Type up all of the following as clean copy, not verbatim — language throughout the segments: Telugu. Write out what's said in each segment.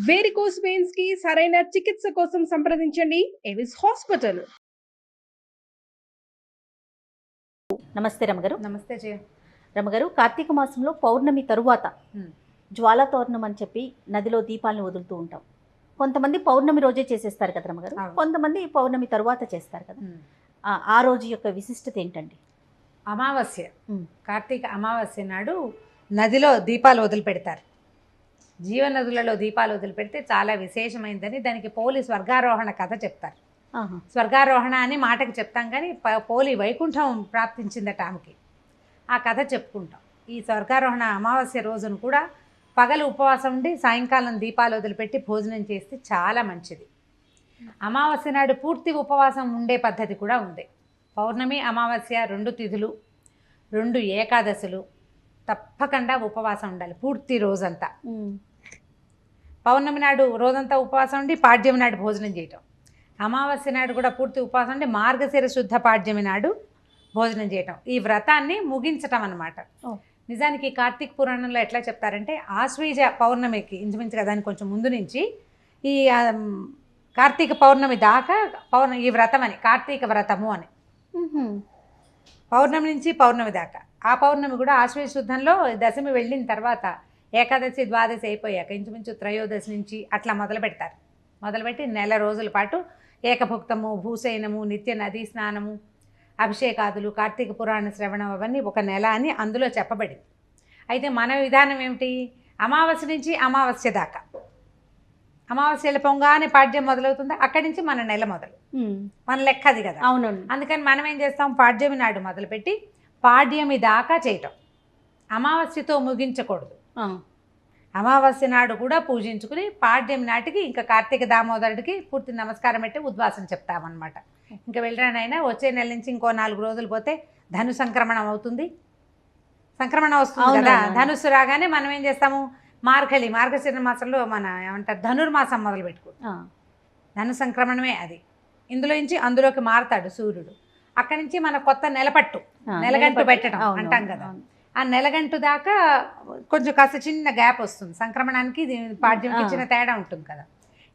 వేరికోస్ వెయిన్స్ కి సరైన చికిత్స కోసం సంప్రదించండి ఎవిస్ హాస్పిటల్. నమస్తే రమగారు. నమస్తే జయ. రమగారు, కార్తీక మాసంలో పౌర్ణమి తరువాత జ్వాలా తోరణం అని చెప్పి నదిలో దీపాలను వదులుతూ ఉంటాం. కొంతమంది పౌర్ణమి రోజే చేసేస్తారు కదా రమగారు, కొంతమంది పౌర్ణమి తరువాత చేస్తారు కదా. ఆ రోజు యొక్క విశిష్టత ఏంటండి? అమావాస్య, కార్తీక అమావాస్య నాడు నదిలో దీపాలు వదిలిపెడతారు. జీవనదులలో దీపాలు వదిలిపెడితే చాలా విశేషమైందని దానికి పోలి స్వర్గారోహణ కథ చెప్తారు. స్వర్గారోహణ అని మాటకి చెప్తాం, కానీ పోలి వైకుంఠం ప్రాప్తించిందట ఆమెకి. ఆ కథ చెప్పుకుంటాం. ఈ స్వర్గారోహణ అమావాస్య రోజును కూడా పగలు ఉపవాసం ఉండి సాయంకాలం దీపాలు వదిలిపెట్టి భోజనం చేస్తే చాలా మంచిది. అమావాస్య నాడు పూర్తి ఉపవాసం ఉండే పద్ధతి కూడా ఉంది. పౌర్ణమి, అమావాస్య 2 తిథులు, 2 ఏకాదశులు తప్పకుండా ఉపవాసం ఉండాలి పూర్తి రోజంతా. పౌర్ణమి నాడు రోజంతా ఉపవాసం ఉండి పాడ్యమి నాడు భోజనం చేయటం. అమావాస్య నాడు కూడా పూర్తి ఉపవాసం ఉండి మార్గశిర శుద్ధ పాడ్యమి నాడు భోజనం చేయటం. ఈ వ్రతాన్ని ముగించటం అన్నమాట. నిజానికి కార్తీక పురాణంలో ఎట్లా చెప్తారంటే, ఆశ్వీజ పౌర్ణమికి ఇంచుమించుగా దానికి కొంచెం ముందు నుంచి ఈ కార్తీక పౌర్ణమి దాకా ఈ వ్రతం అని, కార్తీక వ్రతము అని. పౌర్ణమి నుంచి పౌర్ణమి దాకా. ఆ పౌర్ణమి కూడా ఆశ్వీజ శుద్ధంలో దశమి వెళ్ళిన తర్వాత ఏకాదశి ద్వాదశి అయిపోయాక ఇంచుమించు త్రయోదశి నుంచి అట్లా మొదలు పెడతారు. మొదలుపెట్టి నెల రోజుల పాటు ఏకభుక్తము, భూశయనము, నిత్య నదీ స్నానము, అభిషేకాదులు, కార్తీక పురాణ శ్రవణం అవన్నీ ఒక నెల అని అందులో చెప్పబడింది. అయితే మన విధానం ఏమిటి? అమావాస్య నుంచి అమావాస్య దాకా. అమావాస్యల పొంగానే పాడ్యం మొదలవుతుంది, అక్కడి నుంచి మన నెల మొదలు, మన లెక్క అది కదా. అవునండి. అందుకని మనం ఏం చేస్తాం, పాడ్యమి నాడు మొదలుపెట్టి పాడ్యమి దాకా చేయటం. అమావాస్యతో ముగించకూడదు. అమావాస్య నాడు కూడా పూజించుకుని పాడ్యమి నాటికి ఇంకా కార్తీక దామోదరుడికి పూర్తి నమస్కారం పెట్టి ఉద్వాసన చెప్తామన్నమాట. ఇంకా వెళ్ళరానైనా వచ్చే నెల నుంచి ఇంకో 4 రోజులు పోతే ధను సంక్రమణం అవుతుంది. సంక్రమణం వస్తుంది కదా. ధనుస్సు రాగానే మనం ఏం చేస్తాము, మార్గశిర మాసంలో మన ఏమంటారు ధనుర్మాసం మొదలు పెట్టుకుంటాం. ధను సంక్రమణమే అది. ఇందులో నుంచి అందులోకి మారతాడు సూర్యుడు. అక్కడి నుంచి మన కొత్త నెలపట్టు, నెలగంటు పెట్టడం అంటాం కదా. ఆ నెలగంటు దాకా కొంచెం కాస్త చిన్న గ్యాప్ వస్తుంది. సంక్రమణానికి పాడ్యంకి చిన్న తేడా ఉంటుంది కదా.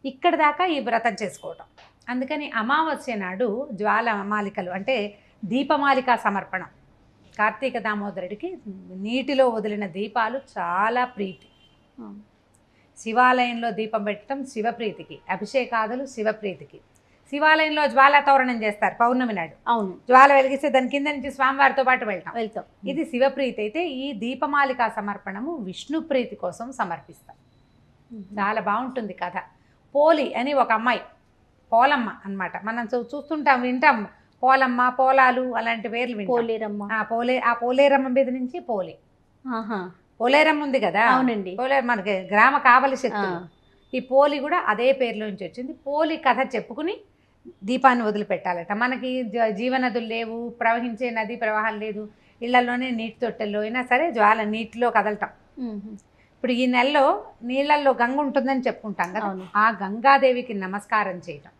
ఇక్కడ దాకా ఈ వ్రతం చేసుకోవటం. అందుకని అమావాస్య నాడు జ్వాలమాలికలు అంటే దీపమాలికా సమర్పణం. కార్తీక దామోదరుడికి నీటిలో వదిలిన దీపాలు చాలా ప్రీతి. శివాలయంలో దీపం పెట్టడం శివప్రీతికి, అభిషేకాదులు శివప్రీతికి. శివాలయంలో జ్వాలా తోరణం చేస్తారు పౌర్ణమి నాడు. అవును, జ్వాల వెలిగిస్తే దాని కింద నుంచి స్వామివారితో పాటు వెళ్తాం. ఇది శివప్రీతి అయితే, ఈ దీపమాలికా సమర్పణము విష్ణు ప్రీతి కోసం సమర్పిస్తాం. చాలా బాగుంటుంది కథ. పోలి అని ఒక అమ్మాయి, పోలమ్మ అన్నమాట. మనం చూస్తుంటాం, వింటాం. పోలమ్మ, పోలాలు అలాంటి పేర్లు వింటాం. ఆ పోలేరమ్మ మీద నుంచి పోలి. పోలేరమ్మ ఉంది కదా. అవునండి. మనకి గ్రామ కావలి శక్తి. ఈ పోలి కూడా అదే పేర్లో నుంచి వచ్చింది. పోలి కథ చెప్పుకుని దీపాన్ని వదిలిపెట్టాలట. మనకి జీవనదులు లేవు, ప్రవహించే నదీ ప్రవాహాలు లేదు, ఇళ్లలోనే నీటి తొట్టెల్లో అయినా సరే జ్వాల నీటిలో కదలటం. ఇప్పుడు ఈ నెలలో నీళ్ళల్లో గంగ ఉంటుందని చెప్పుకుంటాం కదా. ఆ గంగాదేవికి నమస్కారం చేయటం.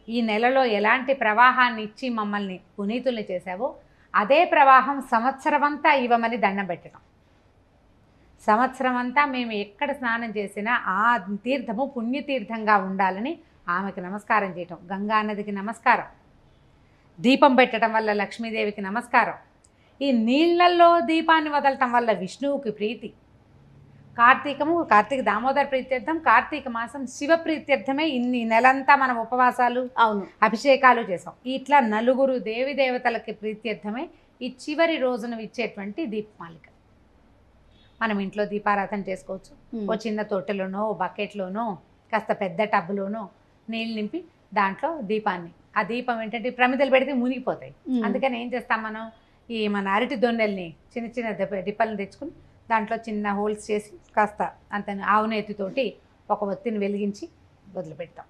ఈ నెలలో ఎలాంటి ప్రవాహాన్ని ఇచ్చి మమ్మల్ని పునీతుల్ని చేసావో అదే ప్రవాహం సంవత్సరం అంతా ఇవ్వమని దండం పెట్టడం. సంవత్సరం అంతా మేము ఎక్కడ స్నానం చేసినా ఆ తీర్థము పుణ్యతీర్థంగా ఉండాలని ఆమెకి నమస్కారం చేయటం. గంగా నదికి నమస్కారం. దీపం పెట్టడం వల్ల లక్ష్మీదేవికి నమస్కారం. ఈ నీళ్లలో దీపాన్ని వదలటం వల్ల విష్ణువుకి ప్రీతి. కార్తీక దామోదర ప్రీత్యర్థం, కార్తీక మాసం శివ ప్రీత్యర్థమే. ఇన్ని నెలంతా మనం ఉపవాసాలు, అభిషేకాలు చేసాం. ఇట్లా 4 దేవి దేవతలకి ప్రీత్యర్థమే ఈ చివరి రోజున ఇచ్చేటువంటి దీపమాలిక. మనం ఇంట్లో దీపారాధన చేసుకోవచ్చు. ఓ చిన్న తొట్టెలోనో, ఓ బకెట్లోనో, కాస్త పెద్ద టబ్బులోనో నీళ్ళు నింపి దాంట్లో దీపాన్ని, ఆ దీపం ఏంటంటే ప్రమిదలు పెడితే మునిగిపోతాయి. అందుకని ఏం చేస్తాం, మనం మన అరటి దొన్నెల్ని చిన్న చిన్న డిప్పలను తెచ్చుకుని దాంట్లో చిన్న హోల్స్ చేసి కాస్త అంత ఆవునేతితోటి ఒక ఒత్తిని వెలిగించి వదిలిపెడతాం.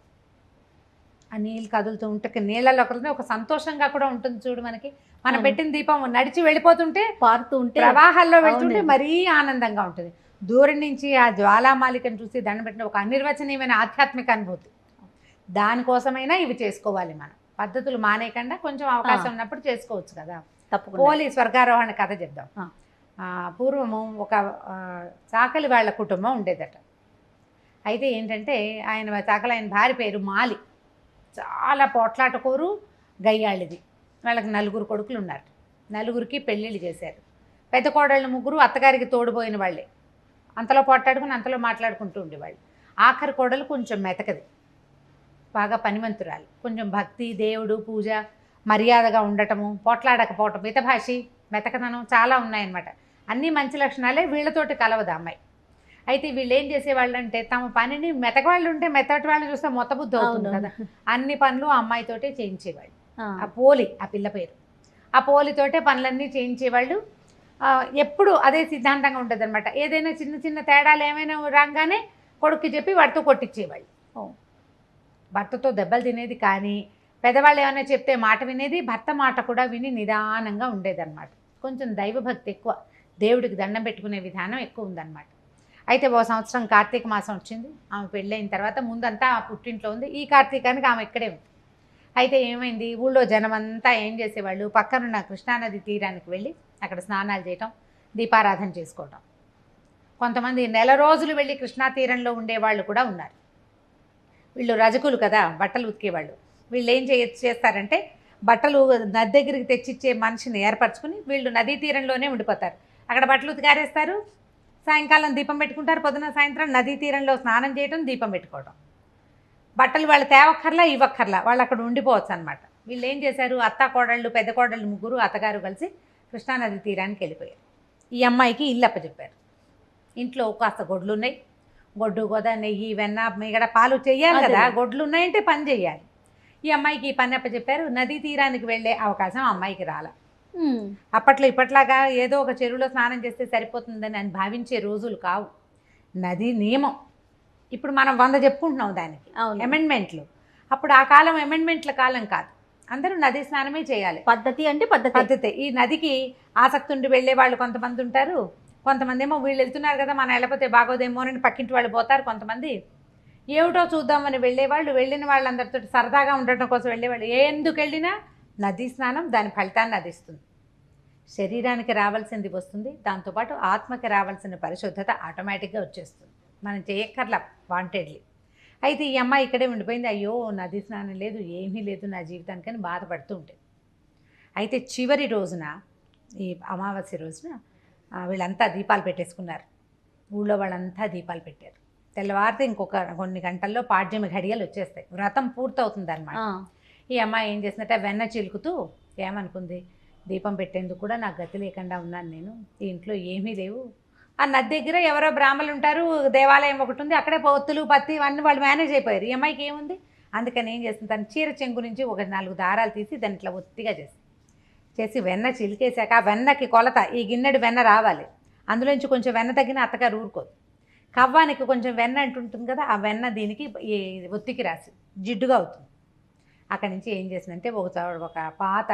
ఆ నీళ్ళు కదులుతూ ఉంటే నీళ్ళలో ఒక సంతోషంగా కూడా ఉంటుంది. చూడు, మనకి మనం పెట్టిన దీపం నడిచి వెళ్ళిపోతుంటే, పారుతూ ఉంటే, ప్రవాహాల్లో వెళ్తుంటే మరీ ఆనందంగా ఉంటుంది. దూరం నుంచి ఆ జ్వాలామాలికను చూసి దండం పెట్టిన ఒక అనిర్వచనీయమైన ఆధ్యాత్మిక అనుభూతి. దానికోసమైనా ఇవి చేసుకోవాలి. మనం పద్ధతులు మానేయకుండా కొంచెం అవకాశం ఉన్నప్పుడు చేసుకోవచ్చు కదా. పోలి స్వర్గారోహణ కథ చెప్దాం. పూర్వము ఒక చాకలి వాళ్ళ కుటుంబం ఉండేదట. అయితే ఏంటంటే ఆయన ఆయన భార్య పేరు మాలి, చాలా పోట్లాటకోరు, గయ్యాళ్ళిది. వాళ్ళకి 4 కొడుకులు ఉన్నారు. 4కి పెళ్ళిళ్ళు చేశారు. పెద్ద కోడళ్ళు 3 అత్తగారికి తోడుపోయిన వాళ్ళే. అంతలో పోట్లాడుకుని అంతలో మాట్లాడుకుంటూ ఉండేవాళ్ళు. ఆఖరి కోడలు కొంచెం మెతకది, బాగా పనిమంతురాలు, కొంచెం భక్తి, దేవుడు, పూజ, మర్యాదగా ఉండటము, పోట్లాడకపోవటం, మితభాషి, మెతకదనం చాలా ఉన్నాయన్నమాట. అన్నీ మంచి లక్షణాలే. వీళ్ళతోటి కలవదు అమ్మాయి. అయితే వీళ్ళు ఏం చేసేవాళ్ళు అంటే తమ పనిని మెతకవాళ్ళు ఉంటే మెత్తటి వాళ్ళు చూస్తే మొత్తబుద్ధి అవుతుంది కదా, అన్ని పనులు ఆ అమ్మాయితోటే చేయించేవాళ్ళు. ఆ పోలి, ఆ పిల్ల పేరు, ఆ పోలితోటే పనులన్నీ చేయించేవాళ్ళు. ఎప్పుడు అదే సిద్ధాంతంగా ఉంటుంది అనమాట. ఏదైనా చిన్న చిన్న తేడాలు ఏమైనా రాగానే కొడుక్కి చెప్పి వాడితో కొట్టించేవాళ్ళు. భర్తతో దెబ్బలు తినేది, కానీ పెద్దవాళ్ళు ఏమైనా చెప్తే మాట వినేది, భర్త మాట కూడా విని నిదానంగా ఉండేదన్నమాట. కొంచెం దైవభక్తి ఎక్కువ, దేవుడికి దండం పెట్టుకునే విధానం ఎక్కువ ఉందన్నమాట. అయితే ఓ సంవత్సరం కార్తీక మాసం వచ్చింది. ఆమె పెళ్ళైన తర్వాత ముందంతా ఆ పుట్టింట్లో ఉంది. ఈ కార్తీకానికి ఆమె ఇక్కడే ఉంది. అయితే ఏమైంది, ఊళ్ళో జనమంతా ఏం చేసేవాళ్ళు, పక్కనున్న కృష్ణానది తీరానికి వెళ్ళి అక్కడ స్నానాలు చేయటం, దీపారాధన చేసుకోవటం. కొంతమంది నెల రోజులు వెళ్ళి కృష్ణా తీరంలో ఉండేవాళ్ళు కూడా ఉన్నారు. వీళ్ళు రజకులు కదా, బట్టలు ఉతికేవాళ్ళు. వీళ్ళు ఏం చేస్తారంటే బట్టలు నది దగ్గరికి తెచ్చిచ్చే మనిషిని ఏర్పరచుకుని వీళ్ళు నదీ తీరంలోనే ఉండిపోతారు. అక్కడ బట్టలు ఉతికారేస్తారు, సాయంకాలం దీపం పెట్టుకుంటారు, పొద్దున సాయంత్రం నదీ తీరంలో స్నానం చేయటం, దీపం పెట్టుకోవటం. బట్టలు వాళ్ళు తేవక్కర్లా, ఇవ్వక్కర్లా, వాళ్ళు అక్కడ ఉండిపోవచ్చు అనమాట. వీళ్ళు ఏం చేశారు, అత్త కోడళ్ళు, పెద్ద కోడళ్ళు 3 అత్తగారు కలిసి కృష్ణానది తీరానికి వెళ్ళిపోయారు. ఈ అమ్మాయికి ఇల్లు అప్పచెప్పారు. ఇంట్లో కాస్త గొడ్లు ఉన్నాయి, గొడ్డు గోద, నెయ్యి, వెన్న, మిగడ, పాలు చెయ్యాలి కదా, గొడ్లు ఉన్నాయంటే పని చెయ్యాలి. ఈ అమ్మాయికి ఈ పని అప్పచెప్పారు. నదీ తీరానికి వెళ్ళే అవకాశం అమ్మాయికి రాల. అప్పట్లో ఇప్పట్లాగా ఏదో ఒక చెరువులో స్నానం చేస్తే సరిపోతుందని అని భావించే రోజులు కావు. నది నియమం. ఇప్పుడు మనం 100 చెప్పుకుంటున్నాం దానికి అమెండ్మెంట్లు. అప్పుడు ఆ కాలం అమెండ్మెంట్ల కాలం కాదు, అందరూ నదీ స్నానమే చేయాలి. పద్ధతి అంటే పద్ధతి. ఈ నదికి ఆసక్తి ఉండి వెళ్ళే వాళ్ళు కొంతమంది ఉంటారు. కొంతమంది ఏమో వీళ్ళు వెళ్తున్నారు కదా, మనం వెళ్ళకపోతే బాగోదేమోనని పక్కింటి వాళ్ళు పోతారు. కొంతమంది ఏమిటో చూద్దామని వెళ్ళేవాళ్ళు. వెళ్ళిన వాళ్ళందరితో సరదాగా ఉండటం కోసం వెళ్ళేవాళ్ళు. ఎందుకు వెళ్ళినా నదీ స్నానం దాని ఫలితాన్ని అందిస్తుంది. శరీరానికి రావాల్సింది వస్తుంది, దాంతోపాటు ఆత్మకి రావాల్సిన పరిశుద్ధత ఆటోమేటిక్గా వచ్చేస్తుంది, మనం చేయక్కర్లా వాంటెడ్లీ. అయితే ఈ అమ్మాయి ఇక్కడే ఉండిపోయింది. అయ్యో నదీ స్నానం లేదు, ఏమీ లేదు నా జీవితానికని బాధపడుతూ ఉంటుంది. అయితే చివరి రోజున, ఈ అమావాస్య రోజున వీళ్ళంతా దీపాలు పెట్టేసుకున్నారు. ఊళ్ళో వాళ్ళంతా దీపాలు పెట్టారు. తెల్లవారితే ఇంకొక కొన్ని గంటల్లో పాడ్యమి ఘడియలు వచ్చేస్తాయి, వ్రతం పూర్తవుతుంది అనమాట. ఈ అమ్మాయి ఏం చేసినట్టే వెన్న చిలుకుతూ ఏమనుకుంది, దీపం పెట్టేందుకు కూడా నాకు గతి లేకుండా ఉన్నాను నేను, ఈ ఇంట్లో ఏమీ లేవు. ఆ నది దగ్గర ఎవరో బ్రాహ్మణులు ఉంటారు, దేవాలయం ఒకటి ఉంది, అక్కడే పొత్తులు పత్తి అన్నీ వాళ్ళు మేనేజ్ అయిపోయారు. ఈ అమ్మాయికి ఏముంది, అందుకని ఏం చేస్తుంది, తన చీర చెంగు నుంచి ఒక 4 దారాలు తీసి దాన్ని ఇట్లా ఒత్తిగా చేసి వెన్న చిలికేశాక, ఆ వెన్నకి కొలత ఈ గిన్నెడు వెన్న రావాలి, అందులోంచి కొంచెం వెన్న తగ్గిన అత్తగారు ఊరుకోదు. కవ్వానికి కొంచెం వెన్న అంటుంటుంది కదా, ఆ వెన్న దీనికి ఈ ఒత్తికి రాసి జిడ్డుగా అవుతుంది. అక్కడి నుంచి ఏం చేసిందంటే ఒక పాత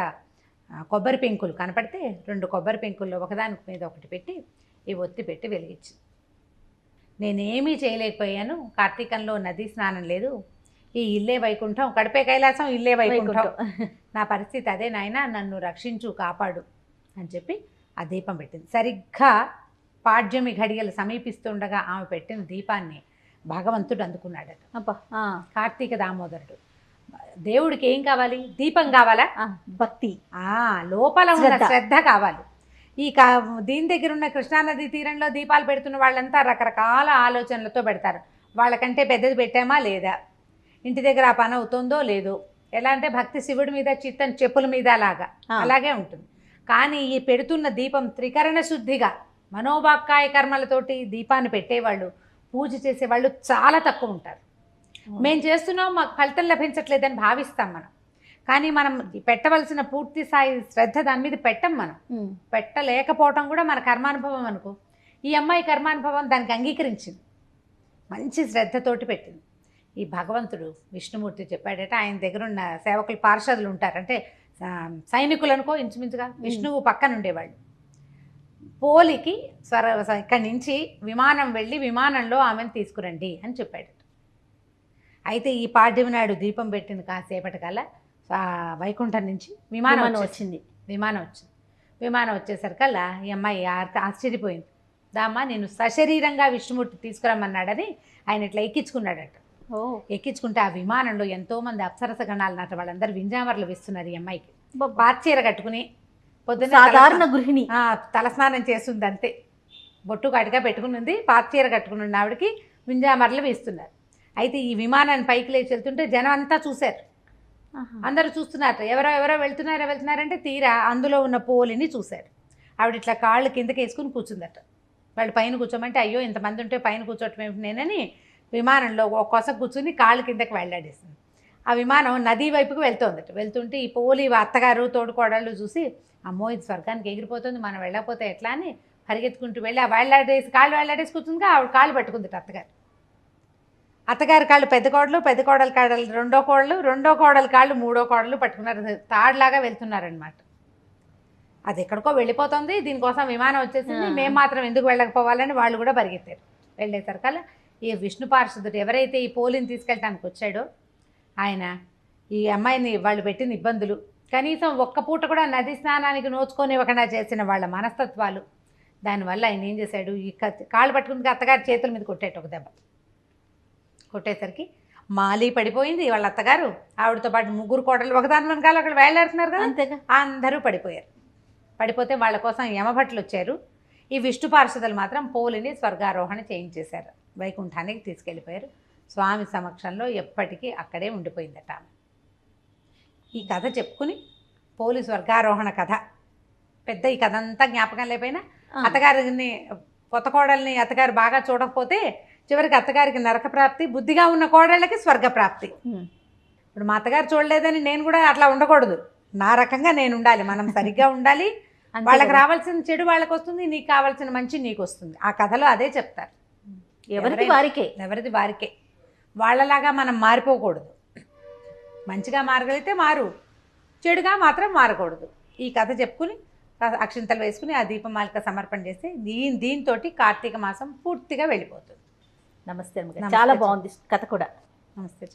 కొబ్బరి పెంకులు కనపడితే 2 కొబ్బరి పెంకుల్లో ఒకదానికి మీద ఒకటి పెట్టి ఈ ఒత్తి పెట్టి వెలిగించి, నేనేమీ చేయలేకపోయాను, కార్తీకంలో నదీ స్నానం లేదు, ఈ ఇల్లే వైకుంఠం, కడిపే కైలాసం ఇల్లే వైకుంఠం, నా పరిస్థితి అదే నాయన, నన్ను రక్షించు, కాపాడు అని చెప్పి ఆ దీపం పెట్టింది. సరిగ్గా పాడ్యమి ఘడియలు సమీపిస్తుండగా ఆమె పెట్టిన దీపాన్ని భగవంతుడు అందుకున్నాడట. అబ్బా, కార్తీక దామోదరుడు. దేవుడికి ఏం కావాలి, దీపం కావాలా, భక్తి, లోపల ఉన్న శ్రద్ధ కావాలి. ఈ దీని దగ్గర ఉన్న కృష్ణానది తీరంలో దీపాలు పెడుతున్న వాళ్ళంతా రకరకాల ఆలోచనలతో పెడతారు. వాళ్ళకంటే పెద్దది పెట్టామా లేదా, ఇంటి దగ్గర ఆ పని అవుతుందో లేదో, ఎలా అంటే భక్తి శివుడి మీద, చిత్తం చెప్పుల మీద లాగా అలాగే ఉంటుంది. కానీ ఈ పెడుతున్న దీపం త్రికరణ శుద్ధిగా మనోవాక్కాయ కర్మలతోటి దీపాన్ని పెట్టేవాళ్ళు, పూజ చేసేవాళ్ళు చాలా తక్కువ ఉంటారు. మేము చేస్తున్నాం, మాకు ఫలితం లభించట్లేదని భావిస్తాం మనం. కానీ మనం పెట్టవలసిన పూర్తి స్థాయి శ్రద్ధ దాని మీద పెట్టం. మనం పెట్టలేకపోవటం కూడా మన కర్మానుభవం అనుకో. ఈ అమ్మాయి కర్మానుభవం దానికి అంగీకరించింది, మంచి శ్రద్ధతోటి పెట్టింది. ఈ భగవంతుడు విష్ణుమూర్తి చెప్పాడట, ఆయన దగ్గర ఉన్న సేవకులు పార్షదులు ఉంటారు, అంటే సైనికులు అనుకో ఇంచుమించుగా, విష్ణువు పక్కన ఉండేవాళ్ళు. పోలికి ఇక్కడి నుంచి విమానం వెళ్ళి విమానంలో ఆమెను తీసుకురండి అని చెప్పాడు. అయితే ఈ పాడ్యమి నాడు దీపం పెట్టింది కాసేపటికల్లా వైకుంఠం నుంచి విమానం వచ్చింది. విమానం వచ్చేసరికల్లా ఈ అమ్మాయి ఆశ్చర్యపోయింది. దామ్మా నేను సశరీరంగా విష్ణుమూర్తి తీసుకురమ్మన్నాడని ఆయన ఇట్లా ఎక్కించుకున్నాడట. ఓ ఎక్కించుకుంటే ఆ విమానంలో ఎంతోమంది అప్సరస గణాలు నట వాళ్ళందరూ వింజామరలు వేస్తున్నారు ఈ అమ్మాయికి. అబ్బబ్బా. పార్చీర కట్టుకుని పొద్దున్న సాధారణ గృహిణి. తలస్నానం చేస్తుంది అంతే, బొట్టు కటిగా పెట్టుకుని ఉంది, పార్చీర కట్టుకుని ఉన్న ఆవిడకి వింజామరలు వేస్తున్నారు. అయితే ఈ విమానాన్ని పైకి లేచి వెళ్తుంటే జనం అంతా చూశారు. అందరూ చూస్తున్నారు, ఎవరో వెళ్తున్నారంటే తీరా అందులో ఉన్న పోలిని చూశారు. ఆవిడ ఇట్లా కాళ్ళు కిందకి వేసుకుని కూర్చుందట. వాళ్ళు పైన కూర్చోమంటే అయ్యో ఇంతమంది ఉంటే పైన కూర్చోవటం ఏమిటి నేనని విమానంలో ఒక కొస కూర్చుని కాళ్ళు కిందకి వెళ్ళాడేసింది. ఆ విమానం నదీ వైపుకి వెళ్తోందట. వెళ్తుంటే ఈ పోలి అత్తగారు తోడుకోడళ్ళు చూసి అమ్మో ఇది స్వర్గానికి ఎగిరిపోతుంది, మనం వెళ్ళకపోతే ఎట్లా అని పరిగెత్తుకుంటూ వెళ్ళి ఆ కాళ్ళు వేలాడేసి కూర్చుందిగా ఆవిడ కాళ్ళు పట్టుకుందట అత్తగారి కాళ్ళు పెద్ద కోడలు కాళ్ళు రెండో కోడలు కాళ్ళు మూడో కోడలు పట్టుకున్నారు, తాడులాగా వెళ్తున్నారనమాట. అది ఎక్కడికో వెళ్ళిపోతుంది, దీనికోసం విమానం వచ్చేసింది, మేము మాత్రం ఎందుకు వెళ్ళకపోవాలని వాళ్ళు కూడా పరిగెత్తారు. వెళ్ళేసరికల్లా ఈ విష్ణు పార్షదుడు ఎవరైతే ఈ పోలిని తీసుకెళ్ళడానికి వచ్చాడో ఆయన ఈ అమ్మాయిని వాళ్ళు పెట్టిన ఇబ్బందులు, కనీసం ఒక్క పూట కూడా నది స్నానానికి నోచుకోనివ్వకుండా చేసిన వాళ్ళ మనస్తత్వాలు, దానివల్ల ఆయన ఏం చేశాడు, ఈ కాళ్ళు పట్టుకుని అత్తగారి చేతుల మీద కొట్టాడు ఒక దెబ్బ. కొట్టేసరికి మాలి పడిపోయింది, వాళ్ళ అత్తగారు ఆవిడతో పాటు ముగ్గురు కోడలు ఒకదాని వెనకాల అక్కడ వేలాడుతున్నారు కదా, అంతేగా అందరూ పడిపోయారు. పడిపోతే వాళ్ళ కోసం యమభట్లు వచ్చారు. ఈ విష్ణు పార్షదులు మాత్రం పోలిని స్వర్గారోహణ చేయించేశారు, వైకుంఠానికి తీసుకెళ్ళిపోయారు. స్వామి సమక్షంలో ఎప్పటికీ అక్కడే ఉండిపోయిందట ఆమె. ఈ కథ చెప్పుకుని పోలి స్వర్గారోహణ కథ పెద్ద, ఈ కథ అంతా జ్ఞాపకం లేకపోయినా అత్తగారిని కొత్త కోడల్ని అత్తగారు బాగా చూడకపోతే చివరికి అత్తగారికి నరక ప్రాప్తి, బుద్ధిగా ఉన్న కోడళ్ళకి స్వర్గప్రాప్తి. ఇప్పుడు మా అత్తగారు చూడలేదని నేను కూడా అట్లా ఉండకూడదు, నా రకంగా నేను ఉండాలి, మనం సరిగ్గా ఉండాలి. వాళ్ళకి రావాల్సిన చెడు వాళ్ళకి వస్తుంది, నీకు కావాల్సిన మంచి నీకు వస్తుంది. ఆ కథలో అదే చెప్తారు, ఎవరిది వారికే. వాళ్ళలాగా మనం మారిపోకూడదు, మంచిగా మారగలిగితే మారు, చెడుగా మాత్రం మారకూడదు. ఈ కథ చెప్పుకుని అక్షింతలు వేసుకుని ఆ దీపమాలిక సమర్పణ చేస్తే దీంతో కార్తీక మాసం పూర్తిగా వెళ్ళిపోతుంది. నమస్తే, చాలా బాగుంది కథ కూడా. నమస్తే.